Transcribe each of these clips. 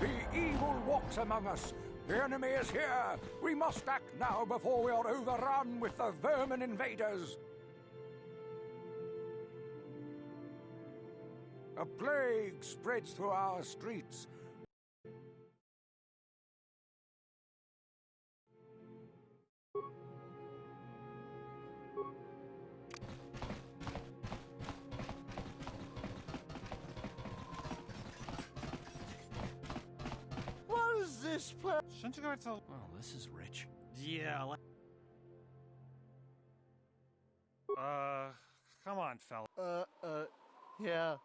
The evil walks among us. The enemy is here. We must act now before we are overrun with the vermin invaders. A plague spreads through our streets. What is this place? Shouldn't you go to... Oh, this is rich. Yeah, come on, fella. Yeah.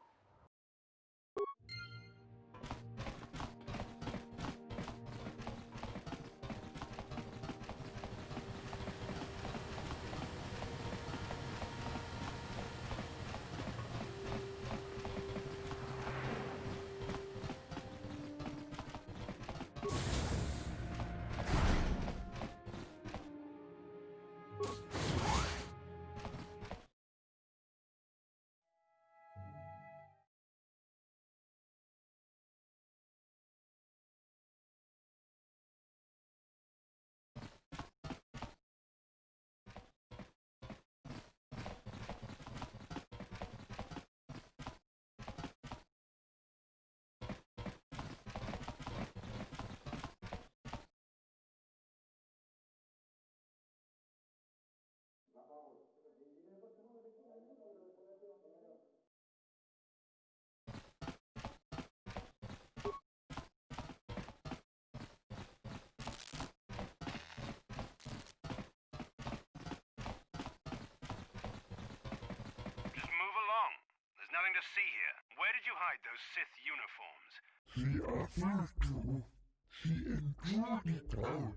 Just move along. There's nothing to see here. Where did you hide those Sith uniforms? She offered to. She enjoyed it out.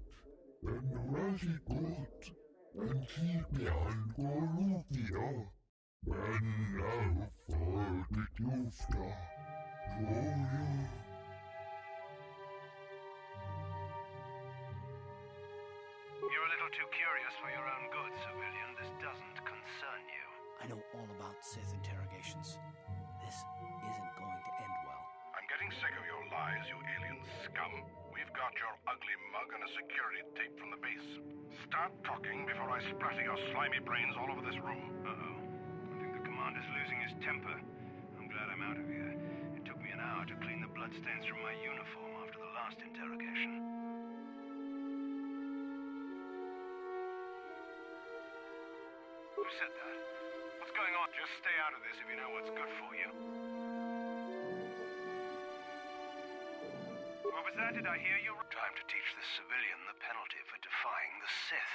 And read it good. And she began Gorufia. And now for the Tusta. You're a little too curious for your own good, civilian. This doesn't concern you. I know all about Sith interrogations. This isn't going to end well. I'm getting sick of your lies, you alien scum. We've got your ugly mug and a security tape from the base. Start talking before I splatter your slimy brains all over this room. Uh-oh. I think the commander's losing his temper. I'm glad I'm out of here. It took me an hour to clean the bloodstains from my uniform after the last interrogation. Who said that? What's going on? Just stay out of this if you know what's good for you. What was that? Did I hear you? Time to teach the civilian the penalty for defying the Sith.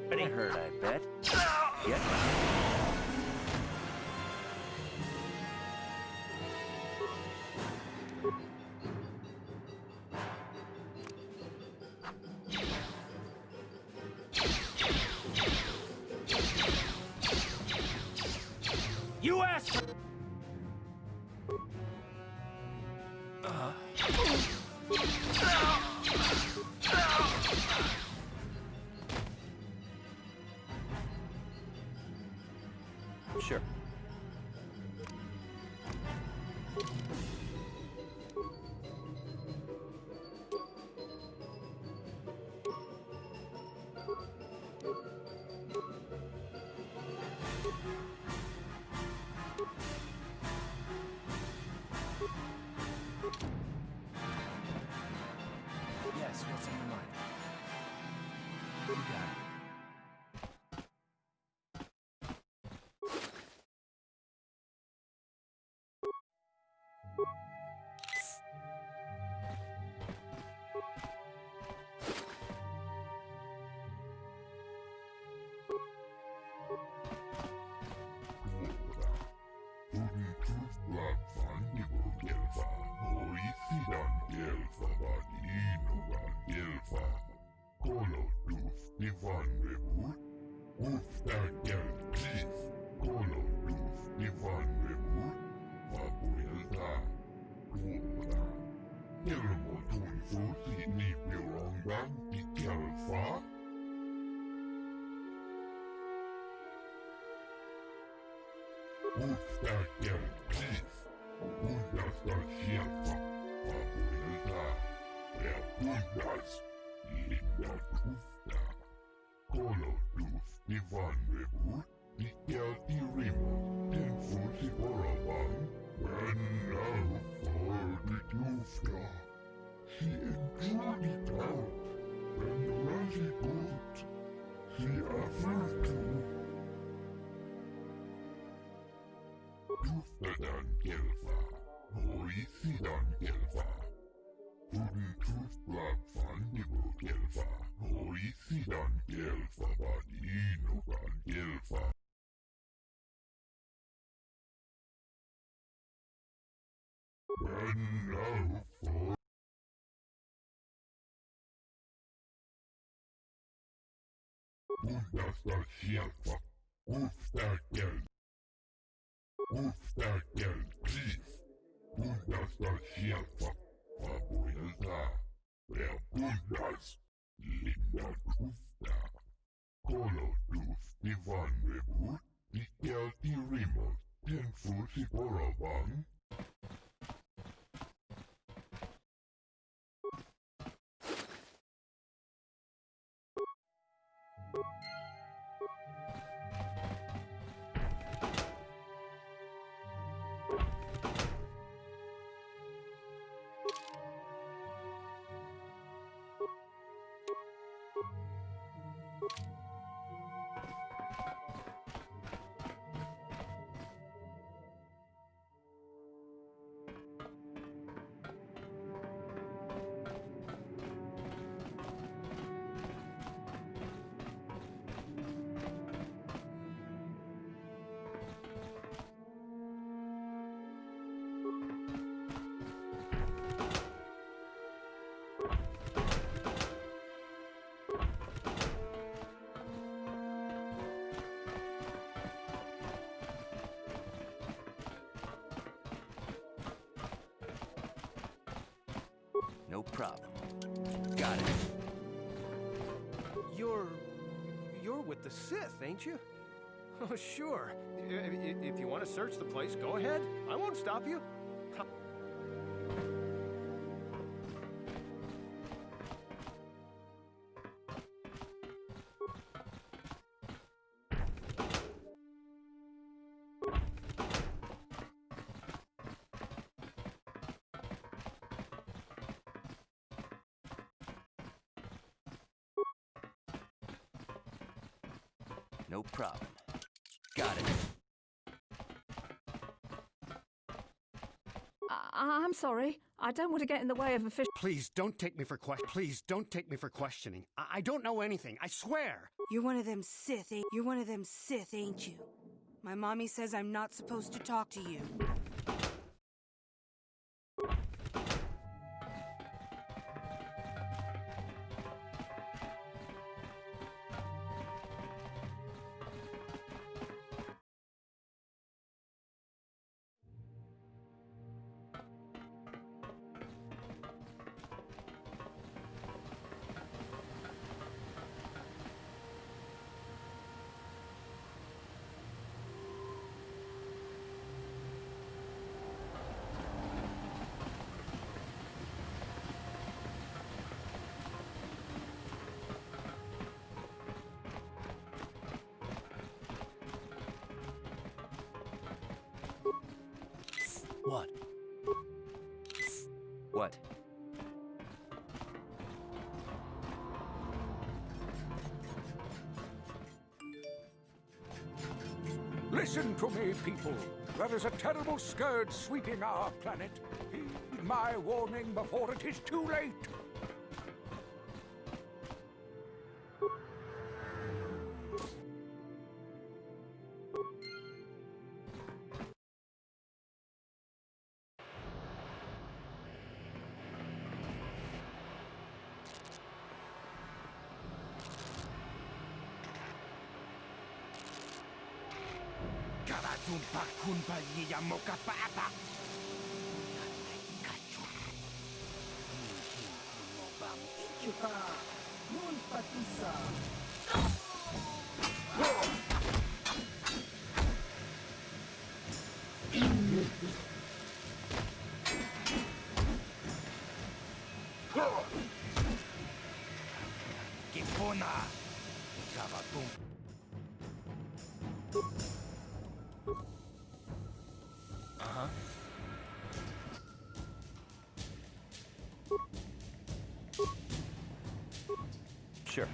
Pretty hurt, I bet. Yep. You asked for... Sure. Yes, what's on your mind? You got it. Ustakel Chief, Bundasta Shelfa, Fabuilta, der Bundas, Linda Tufta, Kolo Tuf, Divan Rebut, Dikel Dirimo, Tenfusi Boravan, when now for the Tufta. She enjoyed it out, and Razi Goat, she offered to. Tuftadan Gelfa, Hoisidan Gelfa, Puden Tufblab Fandibo Gelfa, Hoisidan Gelfa, Badinogan Gelfa. And now for Bundasta Shelfa, Ustakel Chief, Bundasta Shelfa, Fabuilta, der Bundas, Linda Tufta, Kolo Tuf, Divan Rebut, Dikel Dirimo, Tenfusi Boravan. No problem. Got it. You're with the Sith, ain't you? Oh, sure. If you want to search the place, go ahead. I won't stop you. No problem. Got it. I'm sorry. I don't want to get in the way of official. Please don't take me for questioning. I don't know anything. I swear. You're one of them Sith, ain't you? My mommy says I'm not supposed to talk to you. What? What? Listen to me, people. There is a terrible scourge sweeping our planet. Heed my warning before it is too late. Kipuna! Kavatum. Uh-huh. Sure.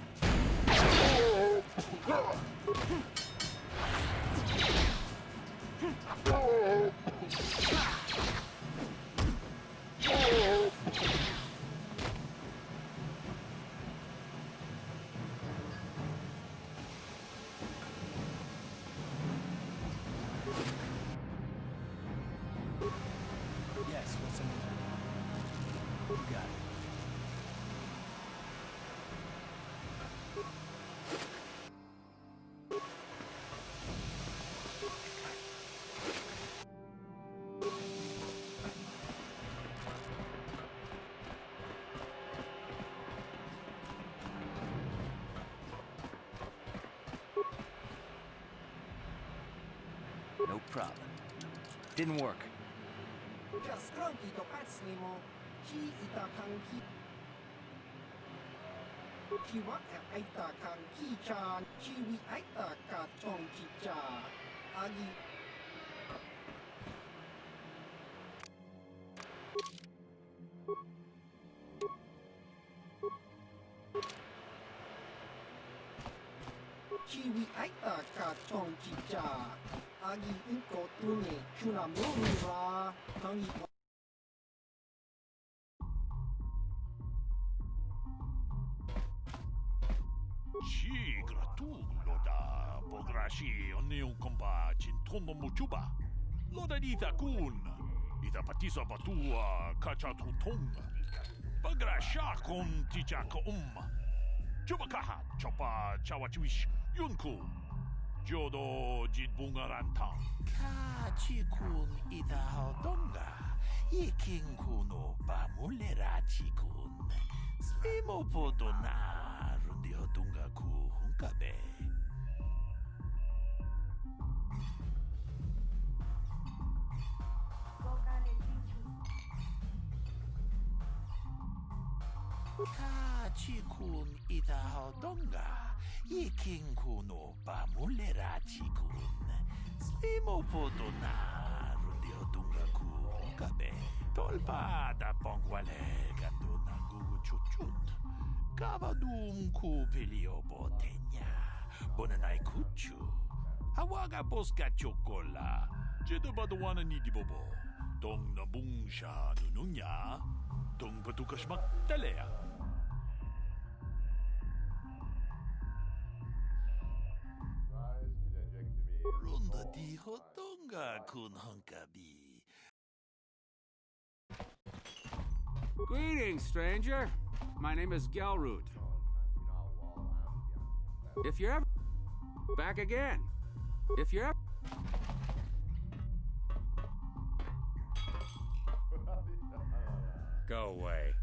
Yes, what's in it? You got it. No problem. Didn't work. Chiwi aita ka chong chicha. Agi inko tune chuna mura. Tangi Ci gratullo da pograshi onni un compa cintono muchuba. Loda dita kun. Ita patisa batua kacha tutong. Pagrasha kon tichaka Chubakaha chopa chawachiwish yunku. Jodo jitbungaranta. Kachikun itahodonga. Ikinkuno pamuleratikun. Slimo podona rundihodunga ku hunkabe. Kachikun itahodonga. Ikinkuno pamuleratikun. Slimo podona rundihodunga ku hunkabe. Tolpa da pongwale ganduna gugu chuchut. Kavadum ku pelio botenya. Bonanai kuchu. Hawaga boska chokola. Jeda badawana ni dibobo. Dong na bungsha nununya. Dong patukas magtalea. Runda di hodonga kun hunkabi. Greetings, stranger. My name is Gelroot. If you're ever... Back again. If you're ever... Go away.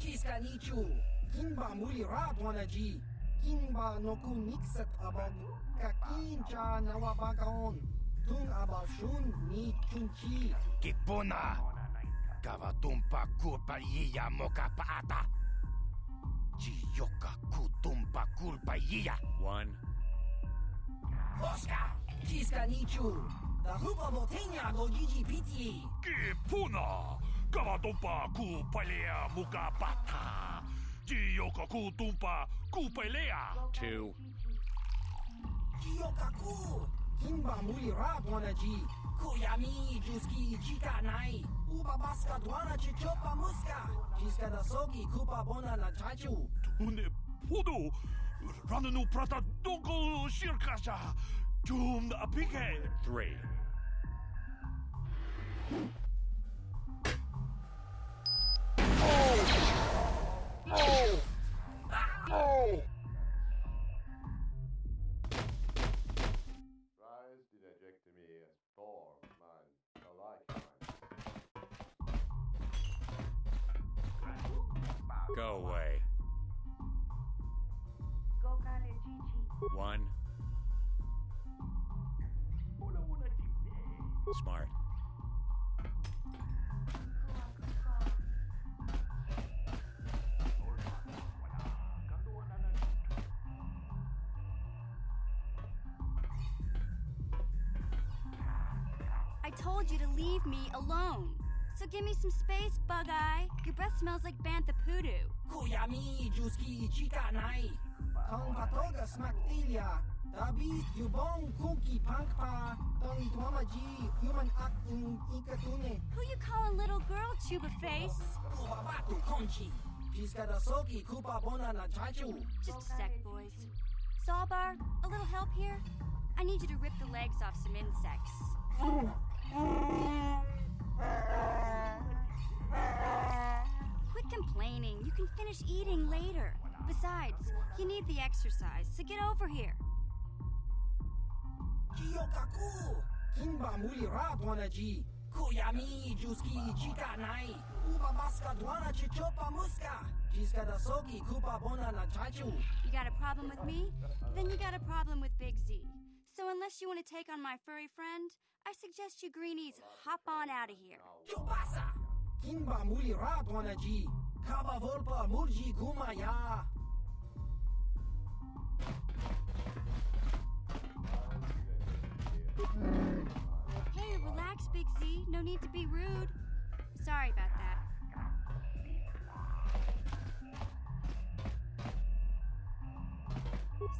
Kiska nichu. Kimba muli ratwanaji. Kimba noku nixat abag. Kakincha nawabagaon. Tung abashun ni chunchi. Kipuna! Kavatumpa kulpa yiya moka paata. Chiyoka kutumpa kulpa yiya. One. Oscar! Kiska nichu. Da hupa botenya do gigi piti. Kipuna! Kavatumpa kupalea mukapata. Jiyoka kutumpa kupalea. Two. Kiyokaku. Kimba muli ratwanaji. Kuyami juski chika nai. Uba baska dwana chichopa muska. Jiska da sogi kupa bona na chachu. Tune pudu. Rananu prata doko shirkasha. Jum apike. Three. Go away. One. Smart. told you to leave me alone. So give me some space, Bug-Eye. Your breath smells like bantha poodoo. Kuyami juski chika nai. Tong patoga smaktilia. Dabi yubong kuki pankpa. Tong tuamaji human ak ikatune. Who you calling little girl, Chuba Face? Ubabatu konchi. Jiskadasoki kupa bona na chachu. Just a sec, boys. Zalbar, a little help here? I need you to rip the legs off some insects. Quit complaining. You can finish eating later. Besides, you need the exercise, so get over here. Kiyokaku! Kimba muli ratwanaji. Kuyami juski chika nai. Uba baska dwana chichopa muska. Jiskadasoki kupa bona na chachu. You got a problem with me? Then you got a problem with Big Z. So unless you want to take on my furry friend, I suggest you greenies hop on out of here. Chupasa! Kimba muli ratwanaji. Kaba volpa mulji gumaya. Hey, relax, Big Z. No need to be rude. Sorry about that.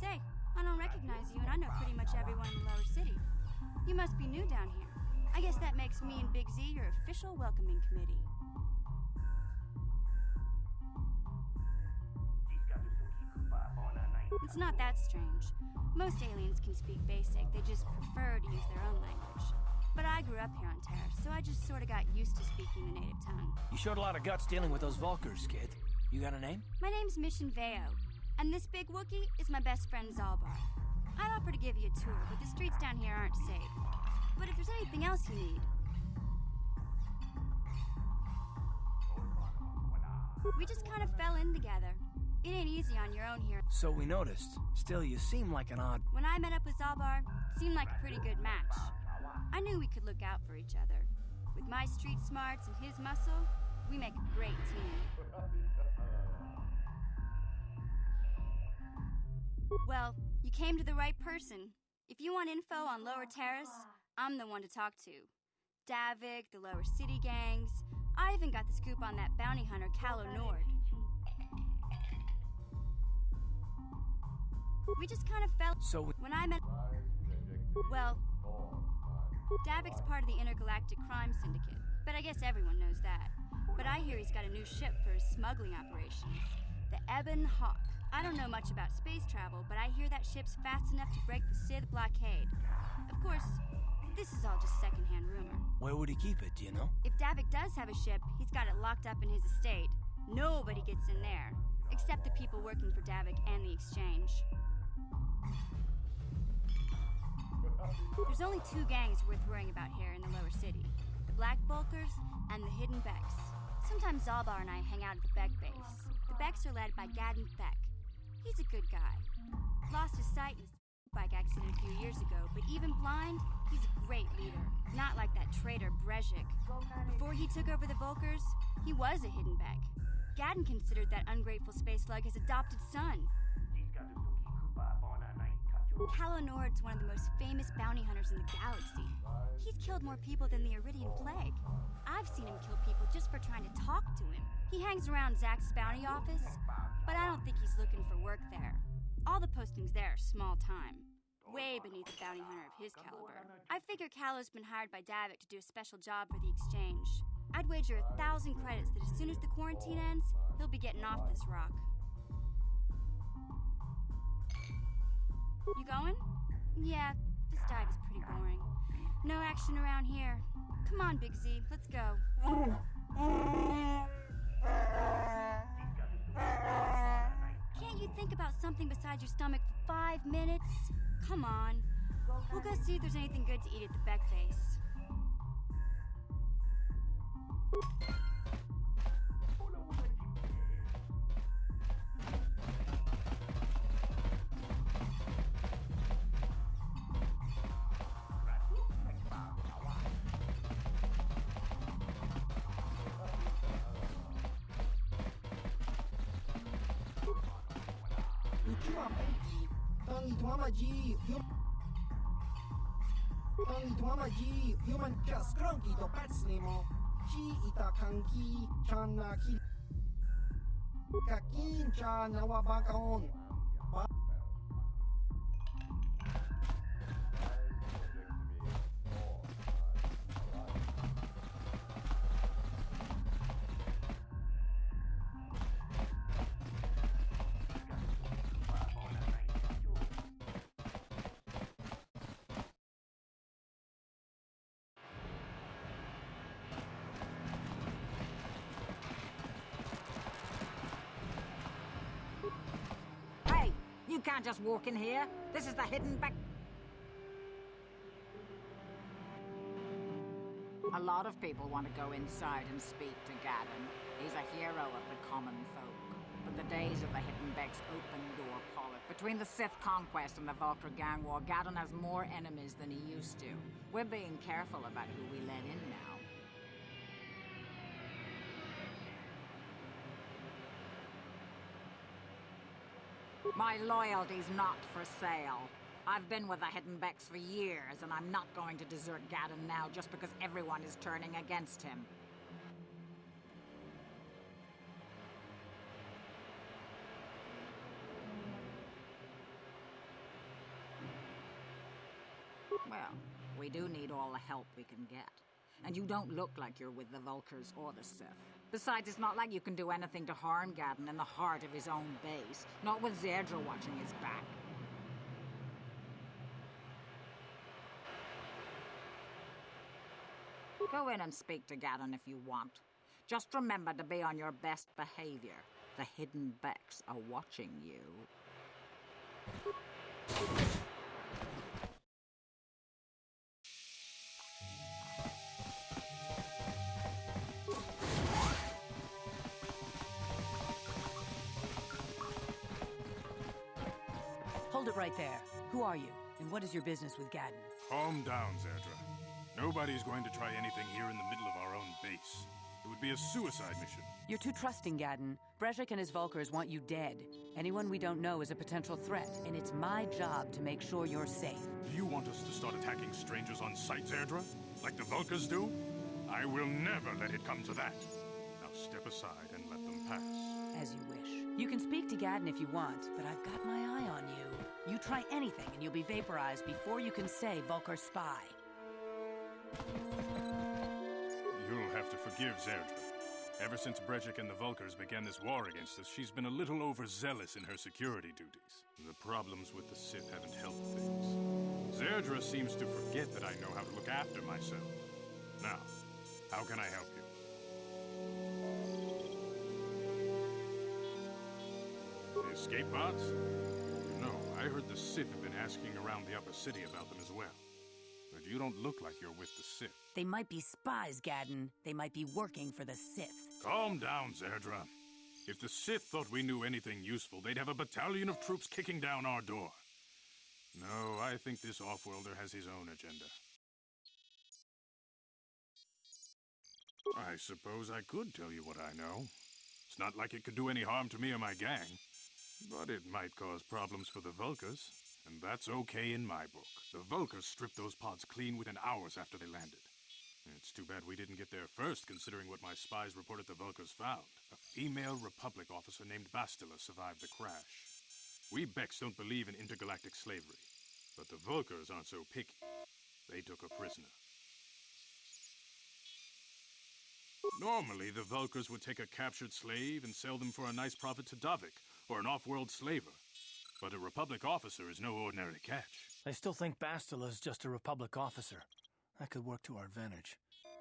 Say, I don't recognize you, and I know pretty much everyone in the lower city. You must be new down here. I guess that makes me and Big Z your official welcoming committee. It's not that strange. Most aliens can speak basic, they just prefer to use their own language. But I grew up here on Terra, so I just sort of got used to speaking the native tongue. You showed a lot of guts dealing with those Vulkars, kid. You got a name? My name's Mission Veo, and this big Wookiee is my best friend Zalbar. I'd offer to give you a tour, but the streets down here aren't safe. But if there's anything else you need... We just kind of fell in together. It ain't easy on your own here. So we noticed. Still, you seem like an odd... When I met up with Zalbar, it seemed like a pretty good match. I knew we could look out for each other. With my street smarts and his muscle, we make a great team. Well, you came to the right person. If you want info on Lower Terrace, I'm the one to talk to. Davik, the Lower City gangs. I even got the scoop on that bounty hunter, Calo Nord. We just kind of fell... So when I met... Well, Davik's part of the Intergalactic Crime Syndicate, but I guess everyone knows that. But I hear he's got a new ship for his smuggling operations, the Ebon Hawk. I don't know much about space travel, but I hear that ship's fast enough to break the Sith blockade. Of course, this is all just secondhand rumor. Where would he keep it, do you know? If Davik does have a ship, he's got it locked up in his estate. Nobody gets in there, except the people working for Davik and the Exchange. There's only two gangs worth worrying about here in the lower city. The Black Vulkars and the Hidden Becks. Sometimes Zalbar and I hang out at the Beck base. The Becks are led by Gadden Beck. He's a good guy. Lost his sight in a bike accident a few years ago, but even blind, he's a great leader. Not like that traitor Brezhik. Before he took over the Vulkars, he was a Hidden Beck. Gadden considered that ungrateful space slug his adopted son. Calo Nord's one of the most famous bounty hunters in the galaxy. He's killed more people than the Iridian Plague. I've seen him kill people just for trying to talk to him. He hangs around Zack's bounty office, but I don't think he's looking for work there. All the postings there are small time. Way beneath a bounty hunter of his caliber. I figure Calo's been hired by Davik to do a special job for the Exchange. I'd wager 1,000 credits that as soon as the quarantine ends, he'll be getting off this rock. You going? Yeah, this dive is pretty boring. No action around here. Come on, Big Z, let's go. Can't you think about something besides your stomach for 5 minutes? Come on. We'll go see if there's anything good to eat at the Beck base. Only Dwama G, human just grunky to bats nemo. She ita kanki, chana ki. Kakin cha nawabakaon. Hey, you can't just walk in here. This is the hidden back. A lot of people want to go inside and speak to Gaddon. He's a hero of the common folk. But the days of the Hidden Beck's open door politic. Between the Sith conquest and the Vulcar gang war, Gaddon has more enemies than he used to. We're being careful about who we let in now. My loyalty's not for sale. I've been with the Hidden Becks for years, and I'm not going to desert Gaddon now just because everyone is turning against him. Well, we do need all the help we can get. And you don't look like you're with the Vulcars or the Sith. Besides, it's not like you can do anything to harm Gaddon in the heart of his own base. Not with Zerdra watching his back. Go in and speak to Gaddon if you want. Just remember to be on your best behavior. The Hidden Becks are watching you. Hold it right there. Who are you, and what is your business with Gaddon? Calm down, Zerdra. Nobody's going to try anything here in the middle of our own base. It would be a suicide mission. You're too trusting, Gaddon. Brezhik and his Vulcars want you dead. Anyone we don't know is a potential threat, and it's my job to make sure you're safe. Do you want us to start attacking strangers on sight, Zerdra? Like the Vulcars do? I will never let it come to that. Now step aside and let them pass. As you wish. You can speak to Gaddon if you want, but I've got my eye on you. You try anything and you'll be vaporized before you can say Vulcar spy. You'll have to forgive Zerdra. Ever since Brezhik and the Vulcars began this war against us, she's been a little overzealous in her security duties. The problems with the Sith haven't helped things. Zerdra seems to forget that I know how to look after myself. Now, how can I help you? Escape pods? No, I heard the Sith have been asking around the upper city about them as well. But you don't look like you're with the Sith. They might be spies, Gaddon. They might be working for the Sith. Calm down, Zerdra. If the Sith thought we knew anything useful, they'd have a battalion of troops kicking down our door. No, I think this off-worlder has his own agenda. I suppose I could tell you what I know. It's not like it could do any harm to me or my gang. But it might cause problems for the Vulcars, and that's okay in my book. The Vulcars stripped those pods clean within hours after they landed. It's too bad we didn't get there first, considering what my spies reported the Vulcars found. A female Republic officer named Bastila survived the crash. We Becks don't believe in intergalactic slavery, but the Vulcars aren't so picky. They took a prisoner. Normally, the Vulcars would take a captured slave and sell them for a nice profit to Davik, or an off-world slaver. But a Republic officer is no ordinary catch. I still think Bastila's just a Republic officer. That could work to our advantage.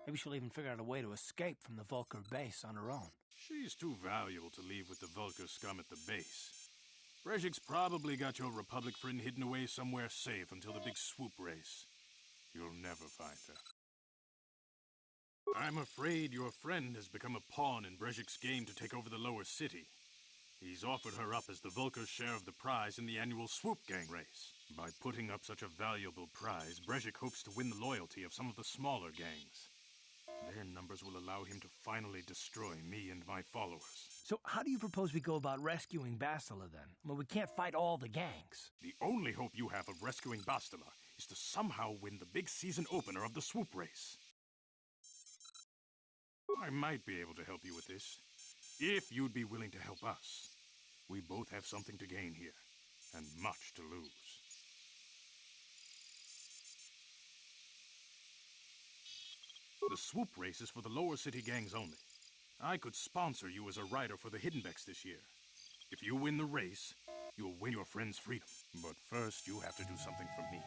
Maybe she'll even figure out a way to escape from the Vulcar base on her own. She's too valuable to leave with the Vulcar scum at the base. Brezhik's probably got your Republic friend hidden away somewhere safe until the big swoop race. You'll never find her. I'm afraid your friend has become a pawn in Brezhik's game to take over the lower city. He's offered her up as the Vulcar's share of the prize in the annual Swoop Gang race. By putting up such a valuable prize, Brezhik hopes to win the loyalty of some of the smaller gangs. Their numbers will allow him to finally destroy me and my followers. So how do you propose we go about rescuing Bastila then? Well, we can't fight all the gangs. The only hope you have of rescuing Bastila is to somehow win the big season opener of the swoop race. I might be able to help you with this, if you'd be willing to help us. We both have something to gain here, and much to lose. The swoop race is for the lower city gangs only. I could sponsor you as a rider for the Hiddenbecks this year. If you win the race, you'll win your friend's freedom. But first, you have to do something for me.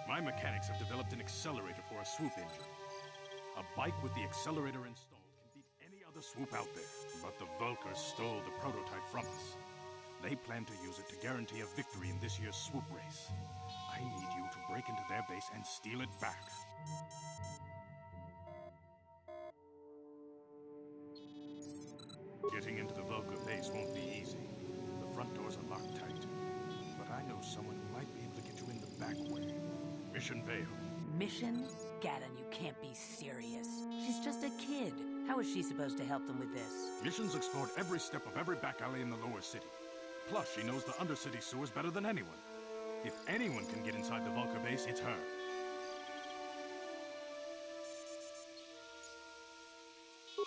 My mechanics have developed an accelerator for a swoop engine. A bike with the accelerator installed can beat any other swoop out there. But the Vulkars stole the prototype from us. They plan to use it to guarantee a victory in this year's swoop race. I need you to break into their base and steal it back. Getting into the Vulkar base won't be easy. The front doors are locked tight. But I know someone who might be able to get you in the back way. Mission Vale. Mission? Gaddon, you can't be serious. She's just a kid. How is she supposed to help them with this? Mission's explored every step of every back alley in the lower city. Plus, she knows the undercity sewers better than anyone. If anyone can get inside the Vulkar base, it's her.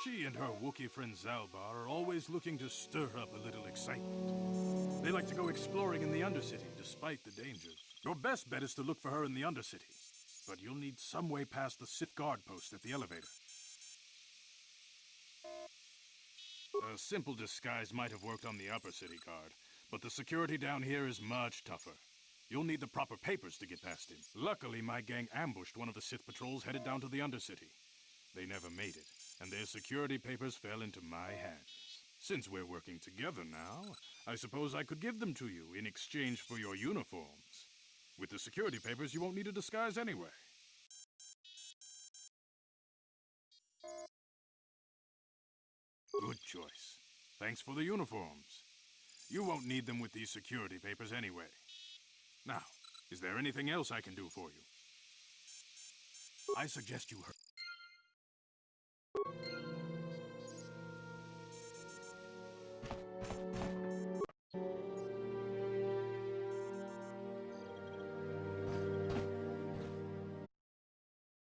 She and her Wookiee friend Zalbar are always looking to stir up a little excitement. They like to go exploring in the Undercity, despite the dangers. Your best bet is to look for her in the Undercity. But you'll need some way past the Sith guard post at the elevator. A simple disguise might have worked on the upper city guard, but the security down here is much tougher. You'll need the proper papers to get past him. Luckily, my gang ambushed one of the Sith patrols headed down to the Undercity. They never made it, and their security papers fell into my hands. Since we're working together now, I suppose I could give them to you in exchange for your uniforms. With the security papers, you won't need a disguise anyway. Good choice. Thanks for the uniforms. You won't need them with these security papers anyway. Now, is there anything else I can do for you? I suggest you hurry.